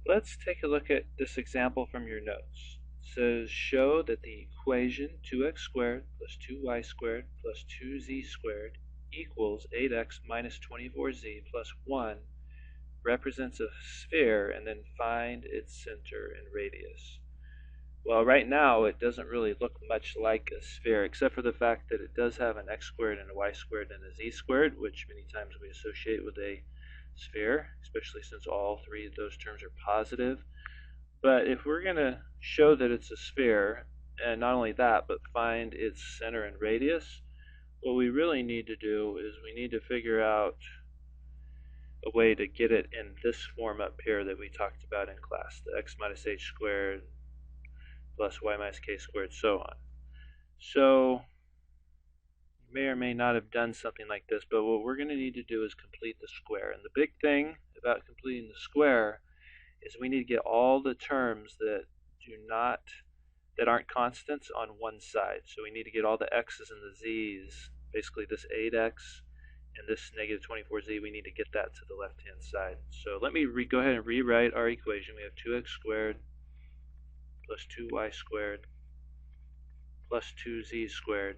Let's take a look at this example from your notes. It says, show that the equation 2x squared plus 2y squared plus 2z squared equals 8x minus 24z plus 1 represents a sphere, and then find its center and radius. Well, right now it doesn't really look much like a sphere, except for the fact that it does have an x squared and a y squared and a z squared, which many times we associate with a sphere, especially since all three of those terms are positive. But if we're going to show that it's a sphere, and not only that, but find its center and radius, what we really need to do is we need to figure out a way to get it in this form up here that we talked about in class, the x minus h squared plus y minus k squared, so on. So you may or may not have done something like this, but what we're going to need to do is complete the square. And the big thing about completing the square is we need to get all the terms that aren't constants on one side. So we need to get all the x's and the z's, basically this 8x and this negative 24z, we need to get that to the left-hand side. So let me go ahead and rewrite our equation. We have 2x squared plus 2y squared plus 2z squared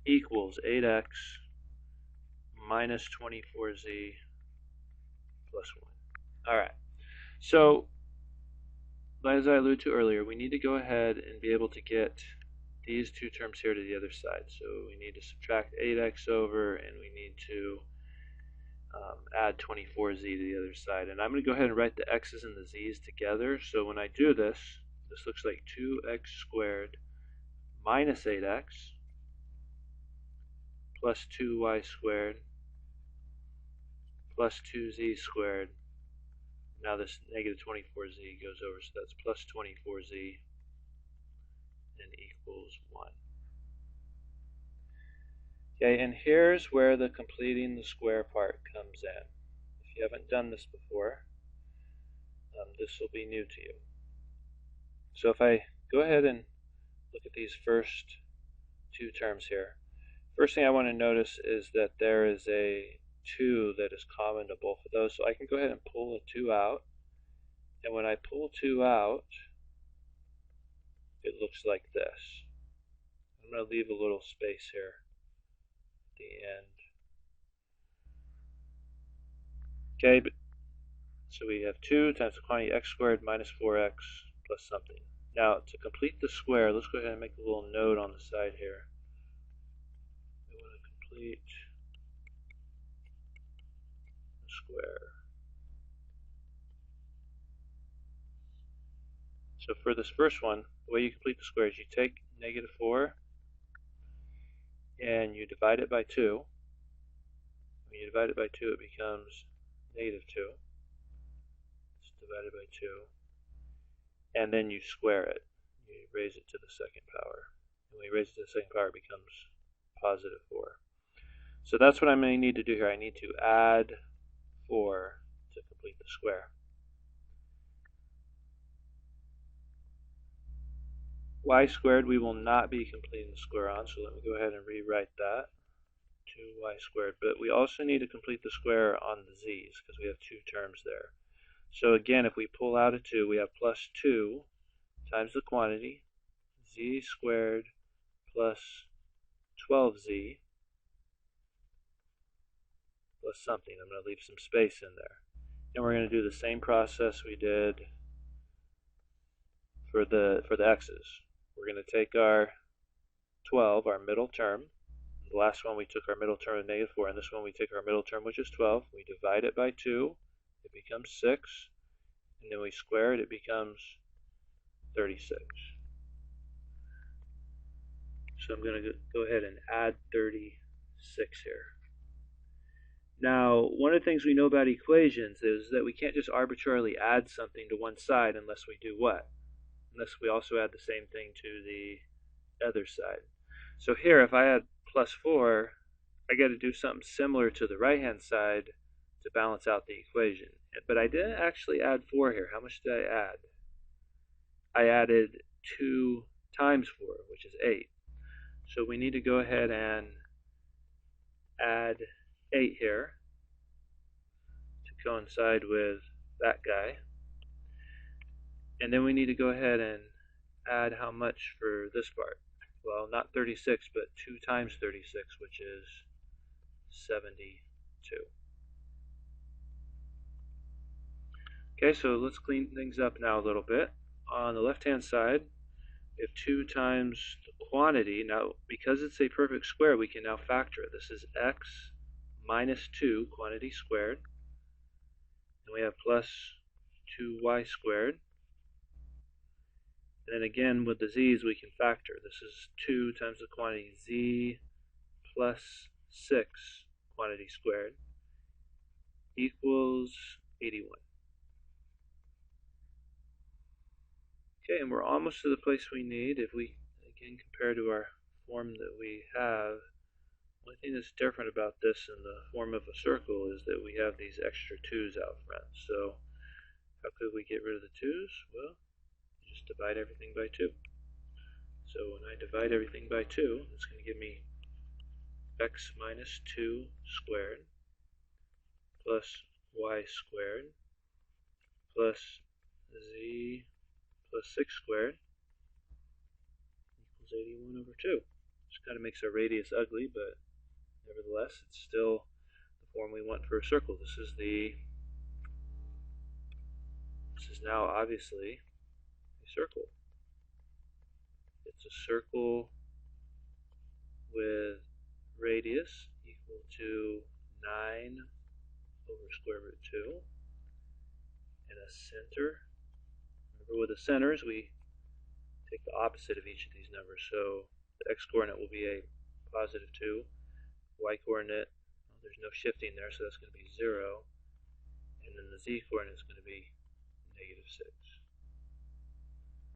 equals 8x minus 24z plus 1. Alright, so as I alluded to earlier, we need to go ahead and be able to get these two terms here to the other side. So we need to subtract 8x over, and we need to add 24z to the other side. And I'm going to go ahead and write the x's and the z's together. So when I do this, this looks like 2x squared minus 8x plus 2y squared plus 2z squared. Now this negative 24z goes over, so that's plus 24z and equals 1. Okay, and here's where the completing the square part comes in. If you haven't done this before, this will be new to you. So if I go ahead and look at these first two terms here, first thing I want to notice is that there is a 2 that is common to both of those. So I can go ahead and pull a 2 out. And when I pull 2 out, it looks like this. I'm going to leave a little space here at the end. Okay, so we have 2 times the quantity x squared minus 4x plus something. Now, to complete the square, let's go ahead and make a little note on the side here. We want to complete the square. So for this first one, the way you complete the square is you take negative 4 and you divide it by 2. When you divide it by 2, it becomes negative 2. It's divided by 2. And then you square it. You raise it to the second power. And when you raise it to the second power, it becomes positive 4. So that's what I'm going to need to do here. I need to add 4 to complete the square. Y squared we will not be completing the square on, so let me go ahead and rewrite that. 2y squared. But we also need to complete the square on the z's because we have 2 terms there. So again, if we pull out a 2, we have plus 2 times the quantity, z squared plus 12z plus something. I'm going to leave some space in there. And we're going to do the same process we did for the x's. We're going to take our 12, our middle term. The last one we took our middle term of negative 4, and this one we take our middle term, which is 12. We divide it by 2. It becomes 6. And then we square it, it becomes 36. So I'm going to go ahead and add 36 here. Now, one of the things we know about equations is that we can't just arbitrarily add something to one side unless we do what? Unless we also add the same thing to the other side. So here, if I add plus 4, I got to do something similar to the right-hand side to balance out the equation. But I didn't actually add 4 here. How much did I add? I added 2 times 4, which is 8. So we need to go ahead and add 8 here to coincide with that guy. And then we need to go ahead and add how much for this part? Well, not 36, but 2 times 36, which is 72. Okay, so let's clean things up now a little bit. On the left-hand side, we have 2 times the quantity. Now, because it's a perfect square, we can now factor it. This is x minus 2, quantity squared. And we have plus 2y squared. And then again, with the z's, we can factor. This is 2 times the quantity z plus 6, quantity squared, equals 81. Okay, and we're almost to the place we need. If we, again, compare to our form that we have, one thing that's different about this in the form of a circle is that we have these extra 2's out front. So how could we get rid of the 2's? Well, just divide everything by 2. So when I divide everything by 2, it's going to give me x minus 2 squared plus y squared plus z plus 6 squared equals 81 over 2. Which kind of makes our radius ugly, but nevertheless, it's still the form we want for a circle. This is now obviously a circle. It's a circle with radius equal to 9 over square root 2 and a center. Remember, with the centers, we take the opposite of each of these numbers. So the x-coordinate will be a positive 2. Y-coordinate, well, there's no shifting there, so that's going to be 0. And then the z-coordinate is going to be